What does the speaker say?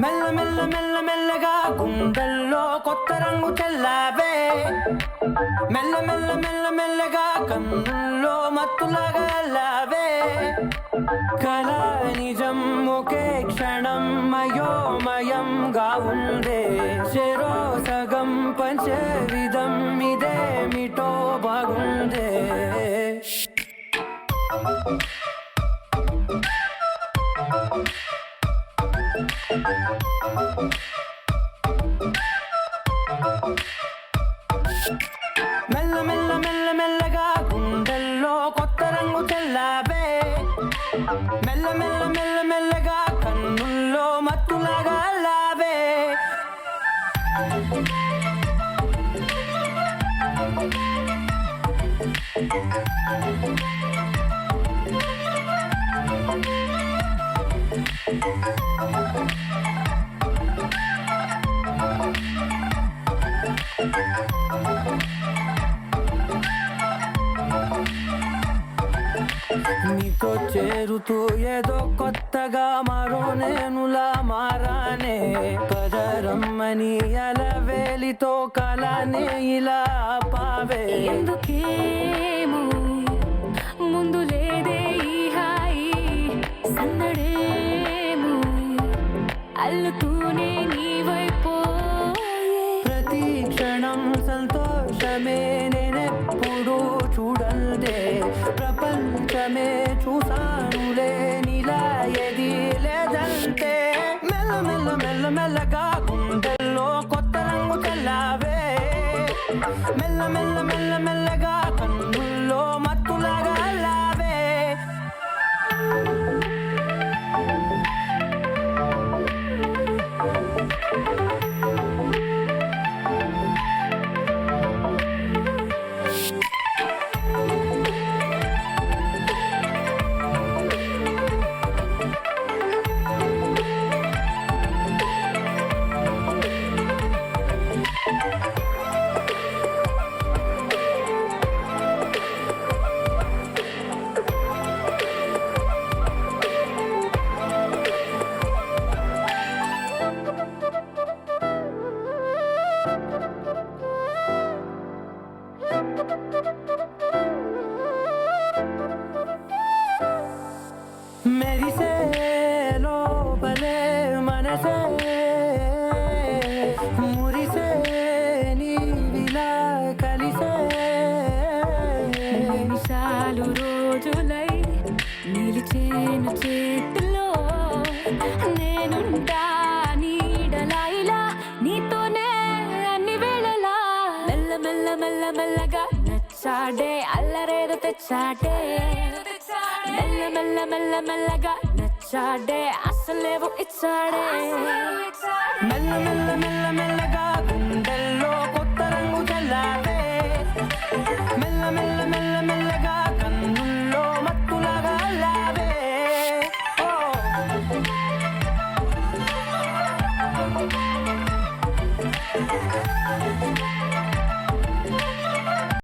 మెల్ల మెల్ల మెల్ల మెల్లగా గుండెల్లో కొత్త రంగు చెల్లావే, మెల్ల మెల్ల మెల్ల మెల్లగా కన్నుల్లో మత్తులాగా అల్లావే, కళ నిజం ఒకే క్షణం మయోమయంగా ఉందే, చెరో సగం పంచే విధం ఇదేమిటో బాగుందే. మెల్ల మెల్ల మెల్ల మెల్లగా గుండెల్లో కొత్త రంగు చెల్లావే, మెల్ల మెల్ల మెల్ల మెల్లగా కన్నుల్లో మత్తులాగా అల్లావే. నీతో చేరుతూ ఏదో కొత్తగా మరో నేనులా మారానే, పదరమ్మని అలవేలితో కలానే ఇలా పావే. ఎందుకేమో ముందు లేదే ఈ హాయి, సందడేమో అల్లుతూనే నీ వైపు, ప్రతి క్షణం సంతోషమే నేనెప్పుడు చూడందే, ప్రపంచమే చూసానులే నీలా ఏది లేదంటే. మెల్ల మెల్ల మెల్ల మెల్లగా గుండెల్లో కొత్త రంగు చెల్లావే, మెల్ల మెల్ల మెల్ల మెల్లగా కన్నుల్లో మత్తులాగా అల్లావే. మెరిసే లోపలే మనసే మురిసే నీవిలా కలిసే, నిమిషాలు రోజులై నిలిచేను చేతిలో, నేనుంటా నీడలా ఇలా నీతోనే అన్ని వేళలా. మెల్ల మెల్ల మెల్ల మెల్లగా నచ్చాడే అల్లరేదో తెచ్చాడే, మెల్ల మెల్ల మెల్ల మెల్లగా నచ్చాడే అసలేవో ఇచ్చాడే. మెల్ల మెల్ల మెల్ల